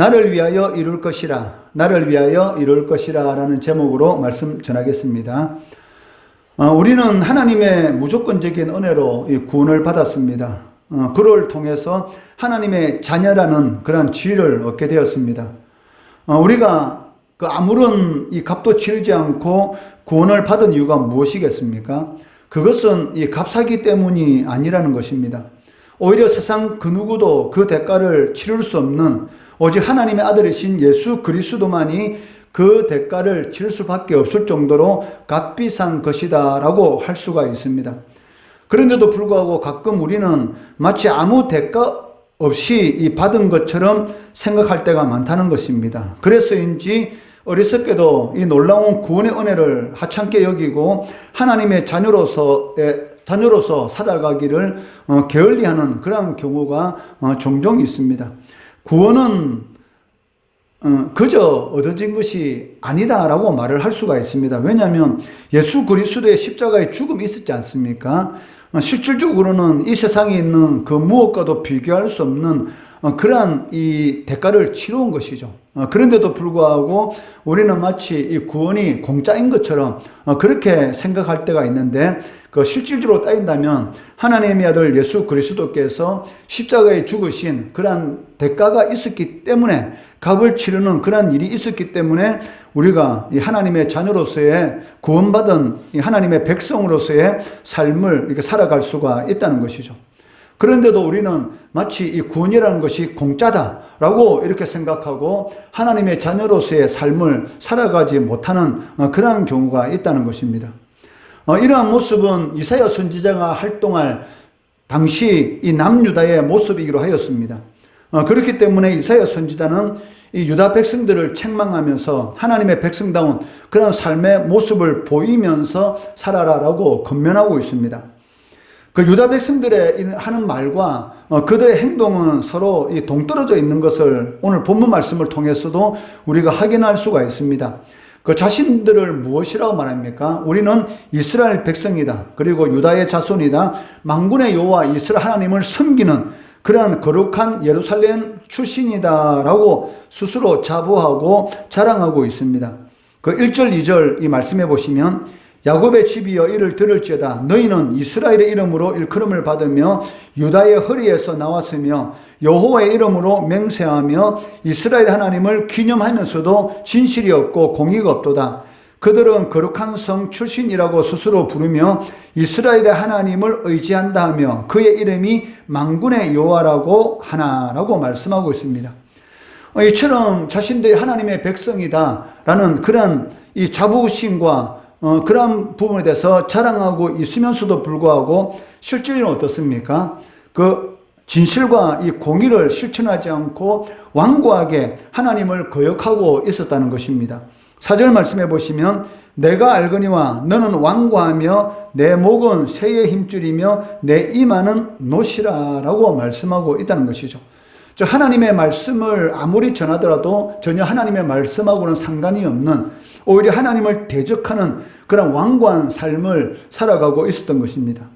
나를 위하여 이룰 것이라, 나를 위하여 이룰 것이라 라는 제목으로 말씀 전하겠습니다. 우리는 하나님의 무조건적인 은혜로 구원을 받았습니다. 그를 통해서 하나님의 자녀라는 그런 지위를 얻게 되었습니다. 우리가 아무런 이 값도 치르지 않고 구원을 받은 이유가 무엇이겠습니까? 그것은 이 값사기 때문이 아니라는 것입니다. 오히려 세상 그 누구도 그 대가를 치를 수 없는 오직 하나님의 아들이신 예수 그리스도만이 그 대가를 치를 수밖에 없을 정도로 값비싼 것이다 라고 할 수가 있습니다. 그런데도 불구하고 가끔 우리는 마치 아무 대가 없이 받은 것처럼 생각할 때가 많다는 것입니다. 그래서인지 어리석게도 이 놀라운 구원의 은혜를 하찮게 여기고 하나님의 자녀로서 살아가기를 게을리하는 그러한 경우가 종종 있습니다. 구원은 그저 얻어진 것이 아니다라고 말을 할 수가 있습니다. 왜냐하면 예수 그리스도의 십자가의 죽음이 있었지 않습니까? 실질적으로는 이 세상에 있는 그 무엇과도 비교할 수 없는 그러한 이 대가를 치러온 것이죠. 그런데도 불구하고 우리는 마치 이 구원이 공짜인 것처럼 그렇게 생각할 때가 있는데, 그 실질적으로 따진다면 하나님의 아들 예수 그리스도께서 십자가에 죽으신 그러한 대가가 있었기 때문에, 값을 치르는 그러한 일이 있었기 때문에 우리가 이 하나님의 자녀로서의 구원받은 이 하나님의 백성으로서의 삶을 이렇게 살아갈 수가 있다는 것이죠. 그런데도 우리는 마치 이 구원이라는 것이 공짜다라고 이렇게 생각하고 하나님의 자녀로서의 삶을 살아가지 못하는 그러한 경우가 있다는 것입니다. 이러한 모습은 이사야 선지자가 활동할 당시 이 남유다의 모습이기로 하였습니다. 그렇기 때문에 이사야 선지자는 이 유다 백성들을 책망하면서 하나님의 백성다운 그런 삶의 모습을 보이면서 살아라라고 권면하고 있습니다. 그 유다 백성들의 하는 말과 그들의 행동은 서로 동떨어져 있는 것을 오늘 본문 말씀을 통해서도 우리가 확인할 수가 있습니다. 그 자신들을 무엇이라고 말합니까? 우리는 이스라엘 백성이다. 그리고 유다의 자손이다. 만군의 여호와 이스라엘 하나님을 섬기는 그러한 거룩한 예루살렘 출신이다라고 스스로 자부하고 자랑하고 있습니다. 그 1절, 2절 이 말씀해 보시면 야곱의 집이여 이를 들을지어다. 너희는 이스라엘의 이름으로 일컬음을 받으며 유다의 허리에서 나왔으며 여호와의 이름으로 맹세하며 이스라엘 하나님을 기념하면서도 진실이 없고 공의가 없도다. 그들은 거룩한 성 출신이라고 스스로 부르며 이스라엘의 하나님을 의지한다 하며 그의 이름이 만군의 여호와라고 하나라고 말씀하고 있습니다. 이처럼 자신들이 하나님의 백성이다라는 그런 이 자부심과 그런 부분에 대해서 자랑하고 있으면서도 불구하고 실질은 어떻습니까? 그 진실과 이 공의를 실천하지 않고 완고하게 하나님을 거역하고 있었다는 것입니다. 4절 말씀해 보시면 내가 알거니와 너는 완고하며 내 목은 새의 힘줄이며 내 이마는 노시라 라고 말씀하고 있다는 것이죠. 즉 하나님의 말씀을 아무리 전하더라도 전혀 하나님의 말씀하고는 상관이 없는, 오히려 하나님을 대적하는 그런 완고한 삶을 살아가고 있었던 것입니다.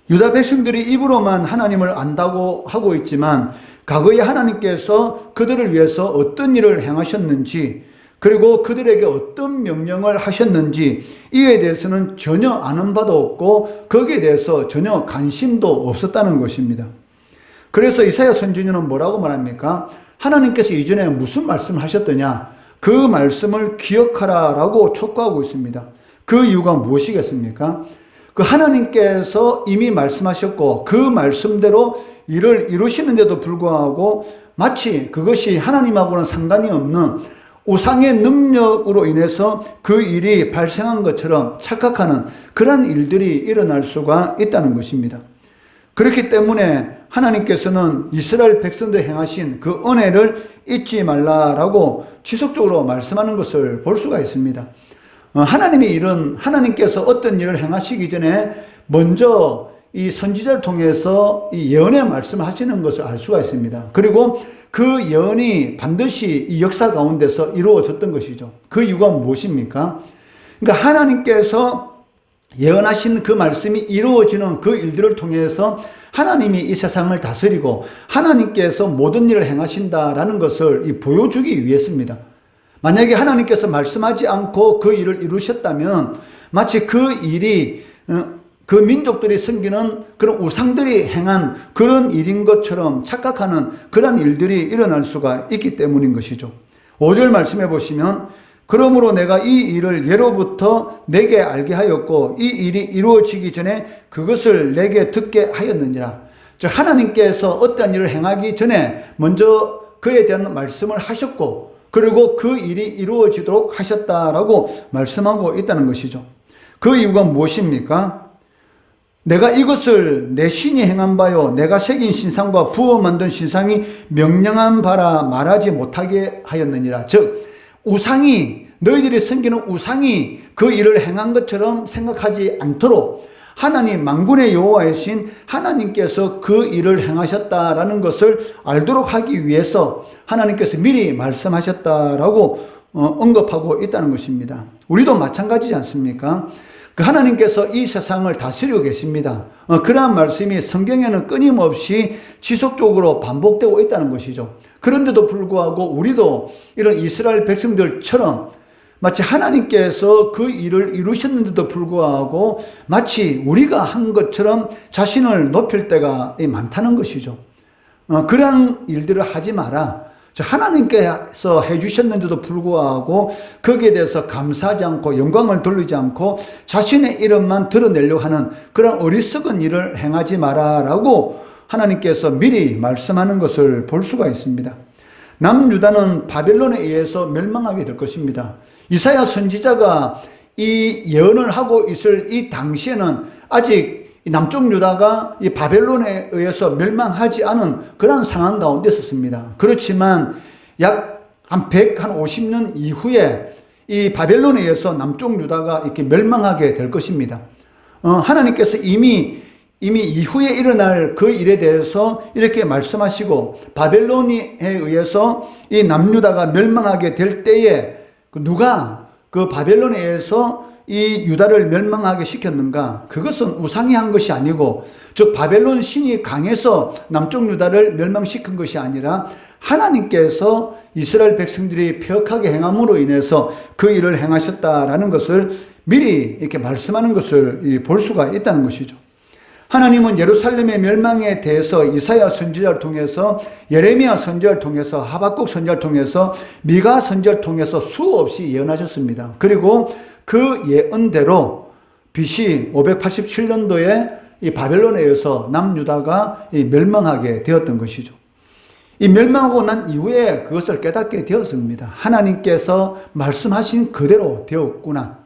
유다 백성들이 입으로만 하나님을 안다고 하고 있지만 과거에 하나님께서 그들을 위해서 어떤 일을 행하셨는지, 그리고 그들에게 어떤 명령을 하셨는지 이에 대해서는 전혀 아는 바도 없고 거기에 대해서 전혀 관심도 없었다는 것입니다. 그래서 이사야 선지자는 뭐라고 말합니까? 하나님께서 이전에 무슨 말씀을 하셨더냐? 그 말씀을 기억하라 라고 촉구하고 있습니다. 그 이유가 무엇이겠습니까? 그 하나님께서 이미 말씀하셨고 그 말씀대로 일을 이루시는데도 불구하고 마치 그것이 하나님하고는 상관이 없는 우상의 능력으로 인해서 그 일이 발생한 것처럼 착각하는 그런 일들이 일어날 수가 있다는 것입니다. 그렇기 때문에 하나님께서는 이스라엘 백성들 행하신 그 은혜를 잊지 말라라고 지속적으로 말씀하는 것을 볼 수가 있습니다. 하나님의 일은 하나님께서 어떤 일을 행하시기 전에 먼저 이 선지자를 통해서 이 예언의 말씀을 하시는 것을 알 수가 있습니다. 그리고 그 예언이 반드시 이 역사 가운데서 이루어졌던 것이죠. 그 이유가 무엇입니까? 그러니까 하나님께서 예언하신 그 말씀이 이루어지는 그 일들을 통해서 하나님이 이 세상을 다스리고 하나님께서 모든 일을 행하신다라는 것을 보여주기 위해서입니다. 만약에 하나님께서 말씀하지 않고 그 일을 이루셨다면 마치 그 일이 그 민족들이 섬기는 그런 우상들이 행한 그런 일인 것처럼 착각하는 그런 일들이 일어날 수가 있기 때문인 것이죠. 5절 말씀해 보시면 그러므로 내가 이 일을 예로부터 내게 알게 하였고 이 일이 이루어지기 전에 그것을 내게 듣게 하였느니라. 즉 하나님께서 어떠한 일을 행하기 전에 먼저 그에 대한 말씀을 하셨고 그리고 그 일이 이루어지도록 하셨다라고 말씀하고 있다는 것이죠. 그 이유가 무엇입니까? 내가 이것을 내 신이 행한 바요 내가 새긴 신상과 부어 만든 신상이 명령한 바라 말하지 못하게 하였느니라. 즉 우상이 너희들이 섬기는 우상이 그 일을 행한 것처럼 생각하지 않도록 하나님 만군의 여호와이신 하나님께서 그 일을 행하셨다라는 것을 알도록 하기 위해서 하나님께서 미리 말씀하셨다라고 언급하고 있다는 것입니다. 우리도 마찬가지지 않습니까? 그 하나님께서 이 세상을 다스리고 계십니다. 그러한 말씀이 성경에는 끊임없이 지속적으로 반복되고 있다는 것이죠. 그런데도 불구하고 우리도 이런 이스라엘 백성들처럼 마치 하나님께서 그 일을 이루셨는데도 불구하고 마치 우리가 한 것처럼 자신을 높일 때가 많다는 것이죠. 그러한 일들을 하지 마라. 하나님께서 해주셨는데도 불구하고 거기에 대해서 감사하지 않고 영광을 돌리지 않고 자신의 이름만 드러내려고 하는 그런 어리석은 일을 행하지 마라라고 하나님께서 미리 말씀하는 것을 볼 수가 있습니다. 남유다는 바벨론에 의해서 멸망하게 될 것입니다. 이사야 선지자가 이 예언을 하고 있을 이 당시에는 아직 남쪽 유다가 이 바벨론에 의해서 멸망하지 않은 그런 상황 가운데 있었습니다. 그렇지만 약 한 150년 이후에 이 바벨론에 의해서 남쪽 유다가 이렇게 멸망하게 될 것입니다. 하나님께서 이미 이후에 일어날 그 일에 대해서 이렇게 말씀하시고 바벨론에 의해서 이 남유다가 멸망하게 될 때에 누가 그 바벨론에 의해서 이 유다를 멸망하게 시켰는가? 그것은 우상이 한 것이 아니고 즉 바벨론 신이 강해서 남쪽 유다를 멸망시킨 것이 아니라 하나님께서 이스라엘 백성들이 폐역하게 행함으로 인해서 그 일을 행하셨다라는 것을 미리 이렇게 말씀하는 것을 볼 수가 있다는 것이죠. 하나님은 예루살렘의 멸망에 대해서 이사야 선지자를 통해서 예레미야 선지자를 통해서 하박국 선지자를 통해서 미가 선지자를 통해서 수없이 예언하셨습니다. 그리고 그 예언대로 BC 587년도에 이 바벨론에 의해서 남유다가 멸망하게 되었던 것이죠. 이 멸망하고 난 이후에 그것을 깨닫게 되었습니다. 하나님께서 말씀하신 그대로 되었구나.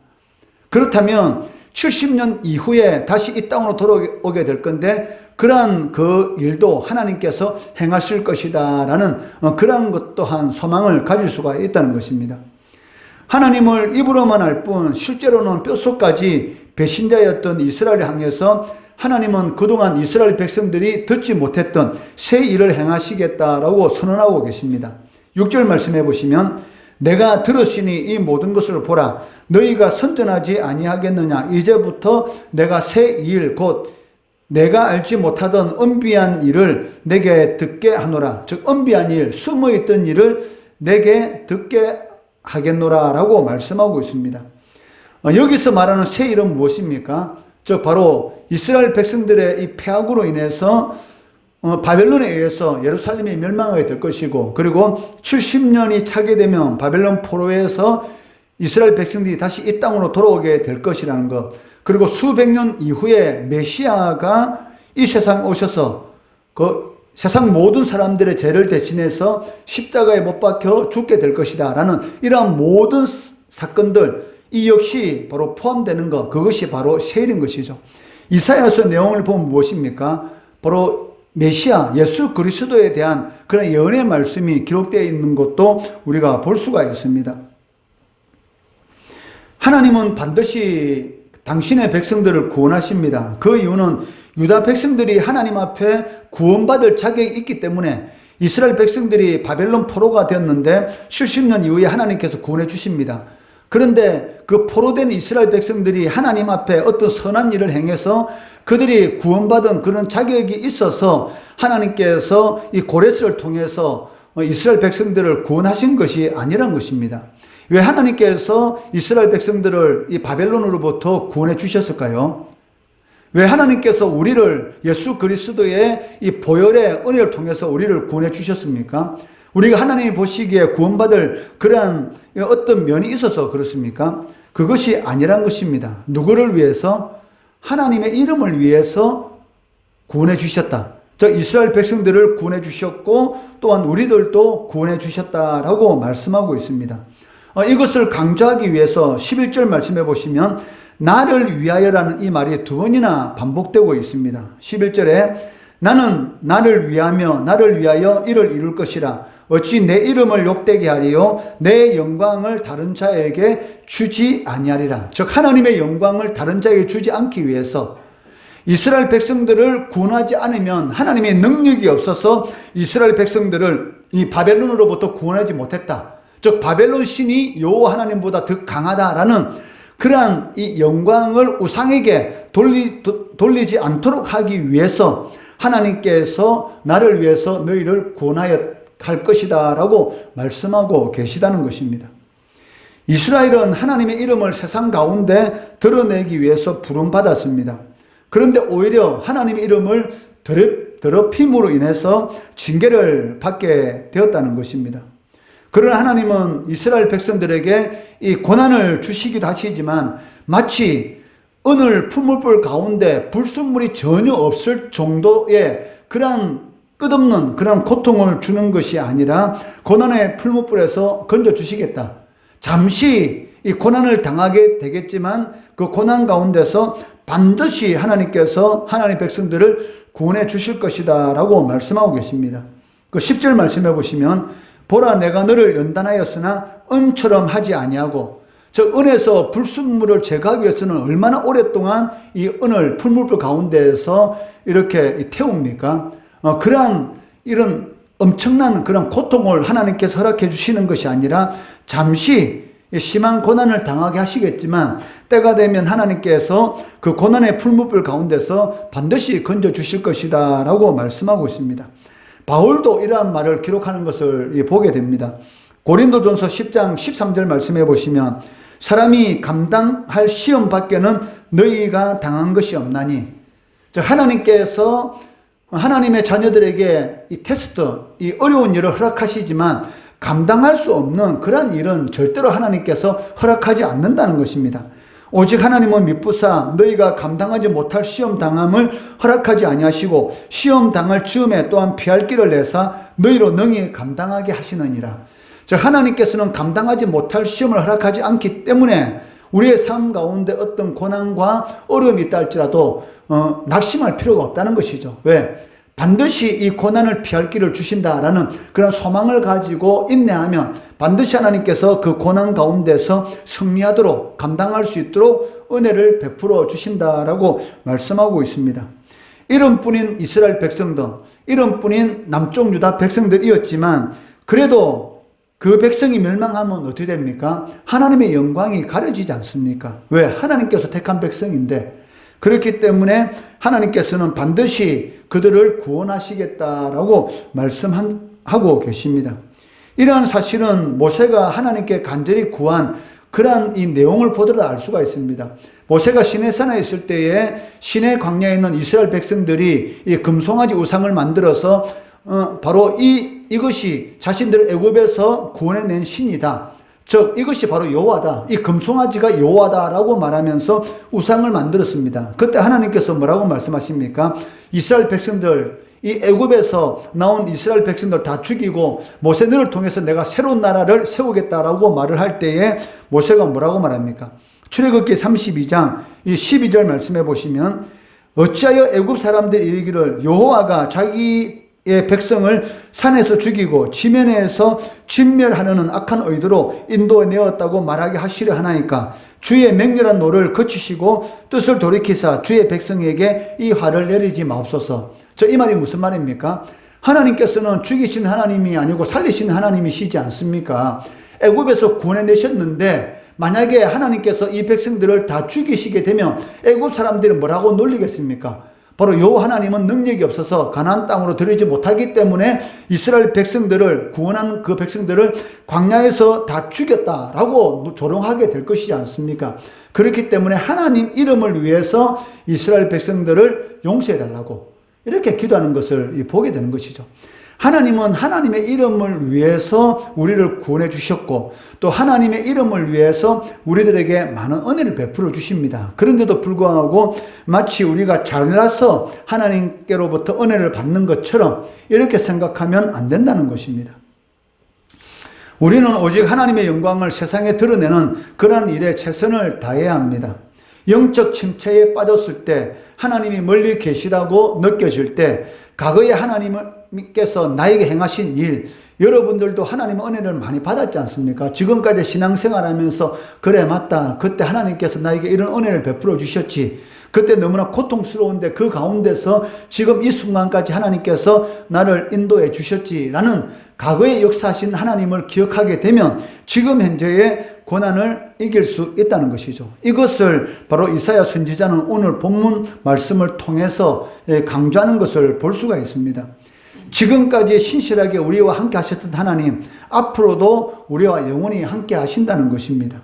그렇다면 70년 이후에 다시 이 땅으로 돌아오게 될 건데 그러한 그 일도 하나님께서 행하실 것이다 라는 그러한 것 또한 소망을 가질 수가 있다는 것입니다. 하나님을 입으로만 알 뿐 실제로는 뼛속까지 배신자였던 이스라엘을 향해서 하나님은 그동안 이스라엘 백성들이 듣지 못했던 새 일을 행하시겠다라고 선언하고 계십니다. 6절 말씀해 보시면 내가 들었으니 이 모든 것을 보라. 너희가 선전하지 아니하겠느냐. 이제부터 내가 새 일 곧 내가 알지 못하던 은비한 일을 내게 듣게 하노라. 즉 은비한 일, 숨어있던 일을 내게 듣게 하겠노라 라고 말씀하고 있습니다. 여기서 말하는 새 일은 무엇입니까? 즉 바로 이스라엘 백성들의 이 폐악으로 인해서 바벨론에 의해서 예루살렘이 멸망하게 될 것이고 그리고 70년이 차게 되면 바벨론 포로에서 이스라엘 백성들이 다시 이 땅으로 돌아오게 될 것이라는 것, 그리고 수백 년 이후에 메시아가 이 세상 오셔서 그 세상 모든 사람들의 죄를 대신해서 십자가에 못 박혀 죽게 될 것이다 라는 이러한 모든 사건들, 이 역시 바로 포함되는 것, 그것이 바로 세일인 것이죠. 이사야서 내용을 보면 무엇입니까? 바로 메시아 예수 그리스도에 대한 그런 예언의 말씀이 기록되어 있는 것도 우리가 볼 수가 있습니다. 하나님은 반드시 당신의 백성들을 구원하십니다. 그 이유는 유다 백성들이 하나님 앞에 구원받을 자격이 있기 때문에 이스라엘 백성들이 바벨론 포로가 되었는데 70년 이후에 하나님께서 구원해 주십니다. 그런데 그 포로된 이스라엘 백성들이 하나님 앞에 어떤 선한 일을 행해서 그들이 구원받은 그런 자격이 있어서 하나님께서 이 고레스를 통해서 이스라엘 백성들을 구원하신 것이 아니란 것입니다. 왜 하나님께서 이스라엘 백성들을 이 바벨론으로부터 구원해 주셨을까요? 왜 하나님께서 우리를 예수 그리스도의 이 보혈의 은혜를 통해서 우리를 구원해 주셨습니까? 우리가 하나님이 보시기에 구원받을 그러한 어떤 면이 있어서 그렇습니까? 그것이 아니란 것입니다. 누구를 위해서? 하나님의 이름을 위해서 구원해 주셨다. 저 이스라엘 백성들을 구원해 주셨고 또한 우리들도 구원해 주셨다라고 말씀하고 있습니다. 이것을 강조하기 위해서 11절 말씀해 보시면 나를 위하여라는 이 말이 두 번이나 반복되고 있습니다. 11절에 나는 나를 위하며 나를 위하여 이를 이룰 것이라. 어찌 내 이름을 욕되게 하리요 내 영광을 다른 자에게 주지 아니하리라. 즉 하나님의 영광을 다른 자에게 주지 않기 위해서 이스라엘 백성들을 구원하지 않으면 하나님의 능력이 없어서 이스라엘 백성들을 이 바벨론으로부터 구원하지 못했다. 즉 바벨론 신이 여호와 하나님보다 더 강하다라는 그러한 이 영광을 우상에게 돌리지 않도록 하기 위해서 하나님께서 나를 위해서 너희를 구원하여 할 것이다 라고 말씀하고 계시다는 것입니다. 이스라엘은 하나님의 이름을 세상 가운데 드러내기 위해서 부름받았습니다. 그런데 오히려 하나님의 이름을 더럽힘으로 인해서 징계를 받게 되었다는 것입니다. 그러나 하나님은 이스라엘 백성들에게 이 고난을 주시기도 하시지만 마치 오늘 풀무불 가운데 불순물이 전혀 없을 정도의 그러한 끝없는 그런 고통을 주는 것이 아니라 고난의 풀무불에서 건져주시겠다. 잠시 이 고난을 당하게 되겠지만 그 고난 가운데서 반드시 하나님께서 하나님의 백성들을 구원해 주실 것이다 라고 말씀하고 계십니다. 그 10절 말씀해 보시면 보라 내가 너를 연단하였으나 은처럼 하지 아니하고 즉 은에서 불순물을 제거하기 위해서는 얼마나 오랫동안 이 은을 풀무불 가운데에서 이렇게 태웁니까? 그러한 이런 엄청난 그런 고통을 하나님께서 허락해 주시는 것이 아니라 잠시 심한 고난을 당하게 하시겠지만 때가 되면 하나님께서 그 고난의 풀무불 가운데서 반드시 건져 주실 것이다 라고 말씀하고 있습니다. 바울도 이러한 말을 기록하는 것을 보게 됩니다. 고린도전서 10장 13절 말씀해 보시면 사람이 감당할 시험 밖에는 너희가 당한 것이 없나니 하나님께서 하나님의 자녀들에게 이 테스트, 이 어려운 일을 허락하시지만 감당할 수 없는 그런 일은 절대로 하나님께서 허락하지 않는다는 것입니다. 오직 하나님은 미쁘사 너희가 감당하지 못할 시험 당함을 허락하지 아니하시고 시험 당할 즈음에 또한 피할 길을 내사 너희로 능히 감당하게 하시느니라. 즉 하나님께서는 감당하지 못할 시험을 허락하지 않기 때문에 우리의 삶 가운데 어떤 고난과 어려움이 있다 할지라도 낙심할 필요가 없다는 것이죠. 왜? 반드시 이 고난을 피할 길을 주신다라는 그런 소망을 가지고 인내하면 반드시 하나님께서 그 고난 가운데서 승리하도록 감당할 수 있도록 은혜를 베풀어 주신다라고 말씀하고 있습니다. 이름뿐인 이스라엘 백성들, 이름뿐인 남쪽 유다 백성들이었지만 그래도 그 백성이 멸망하면 어떻게 됩니까? 하나님의 영광이 가려지지 않습니까? 왜? 하나님께서 택한 백성인데 그렇기 때문에 하나님께서는 반드시 그들을 구원하시겠다라고 말씀하고 계십니다. 이러한 사실은 모세가 하나님께 간절히 구한 그러한 이 내용을 보더라도 알 수가 있습니다. 모세가 시내산에 있을 때에 시내 광야에 있는 이스라엘 백성들이 이 금송아지 우상을 만들어서 바로 이것이 자신들을 애굽에서 구원해낸 신이다. 즉 이것이 바로 여호와다. 이 금송아지가 여호와다라고 말하면서 우상을 만들었습니다. 그때 하나님께서 뭐라고 말씀하십니까? 이스라엘 백성들, 이 애굽에서 나온 이스라엘 백성들 다 죽이고 모세 너를 통해서 내가 새로운 나라를 세우겠다라고 말을 할 때에 모세가 뭐라고 말합니까? 출애굽기 32장 이 12절 말씀해 보시면 어찌하여 애굽 사람들이 이르기를 여호와가 자기의 백성을 산에서 죽이고 지면에서 진멸하려는 악한 의도로 인도해 내었다고 말하게 하시려 하나이까 주의 맹렬한 노를 거치시고 뜻을 돌이키사 주의 백성에게 이 화를 내리지 마옵소서. 이 말이 무슨 말입니까? 하나님께서는 죽이신 하나님이 아니고 살리신 하나님이시지 않습니까? 애굽에서 구원해 내셨는데 만약에 하나님께서 이 백성들을 다 죽이시게 되면 애굽 사람들이 뭐라고 놀리겠습니까? 바로 요 하나님은 능력이 없어서 가나안 땅으로 들이지 못하기 때문에 이스라엘 백성들을 구원한 그 백성들을 광야에서 다 죽였다라고 조롱하게 될 것이지 않습니까? 그렇기 때문에 하나님 이름을 위해서 이스라엘 백성들을 용서해 달라고 이렇게 기도하는 것을 보게 되는 것이죠. 하나님은 하나님의 이름을 위해서 우리를 구원해 주셨고 또 하나님의 이름을 위해서 우리들에게 많은 은혜를 베풀어 주십니다. 그런데도 불구하고 마치 우리가 잘나서 하나님께로부터 은혜를 받는 것처럼 이렇게 생각하면 안 된다는 것입니다. 우리는 오직 하나님의 영광을 세상에 드러내는 그러한 일에 최선을 다해야 합니다. 영적 침체에 빠졌을 때 하나님이 멀리 계시다고 느껴질 때 과거에 하나님께서 나에게 행하신 일, 여러분들도 하나님의 은혜를 많이 받았지 않습니까? 지금까지 신앙생활하면서 그래 맞다, 그때 하나님께서 나에게 이런 은혜를 베풀어 주셨지, 그때 너무나 고통스러운데 그 가운데서 지금 이 순간까지 하나님께서 나를 인도해 주셨지라는 과거에 역사하신 하나님을 기억하게 되면 지금 현재의 고난을 이길 수 있다는 것이죠. 이것을 바로 이사야 선지자는 오늘 본문 말씀을 통해서 강조하는 것을 볼 수가 있습니다. 지금까지 신실하게 우리와 함께 하셨던 하나님, 앞으로도 우리와 영원히 함께 하신다는 것입니다.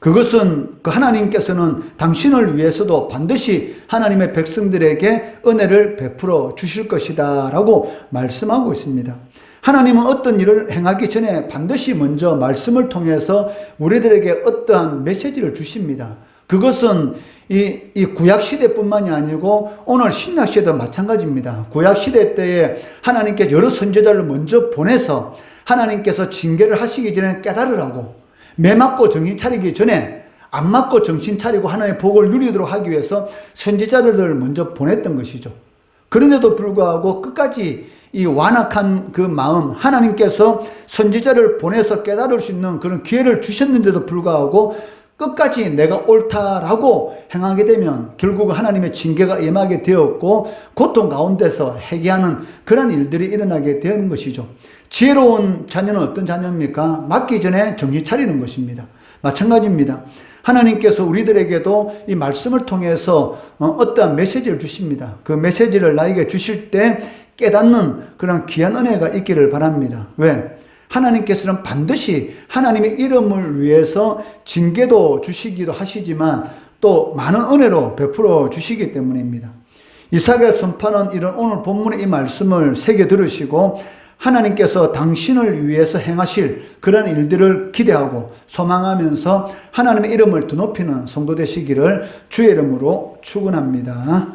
그것은 그 하나님께서는 당신을 위해서도 반드시 하나님의 백성들에게 은혜를 베풀어 주실 것이다 라고 말씀하고 있습니다. 하나님은 어떤 일을 행하기 전에 반드시 먼저 말씀을 통해서 우리들에게 어떠한 메시지를 주십니다. 그것은 이 구약시대뿐만이 아니고 오늘 신약시대도 마찬가지입니다. 구약시대 때에 하나님께 여러 선지자를 먼저 보내서 하나님께서 징계를 하시기 전에 깨달으라고, 매 맞고 정신 차리기 전에 안 맞고 정신 차리고 하나님의 복을 누리도록 하기 위해서 선지자들을 먼저 보냈던 것이죠. 그런데도 불구하고 끝까지 이 완악한 그 마음, 하나님께서 선지자를 보내서 깨달을 수 있는 그런 기회를 주셨는데도 불구하고 끝까지 내가 옳다라고 행하게 되면 결국 하나님의 징계가 임하게 되었고 고통 가운데서 회개하는 그런 일들이 일어나게 되는 것이죠. 지혜로운 자녀는 어떤 자녀입니까? 맞기 전에 정신 차리는 것입니다. 마찬가지입니다. 하나님께서 우리들에게도 이 말씀을 통해서 어떠한 메시지를 주십니다. 그 메시지를 나에게 주실 때 깨닫는 그런 귀한 은혜가 있기를 바랍니다. 왜? 하나님께서는 반드시 하나님의 이름을 위해서 징계도 주시기도 하시지만 또 많은 은혜로 베풀어 주시기 때문입니다. 이사야가 선포하는 이런 오늘 본문의 이 말씀을 새겨 들으시고 하나님께서 당신을 위해서 행하실 그런 일들을 기대하고 소망하면서 하나님의 이름을 드높이는 성도 되시기를 주의 이름으로 축원합니다.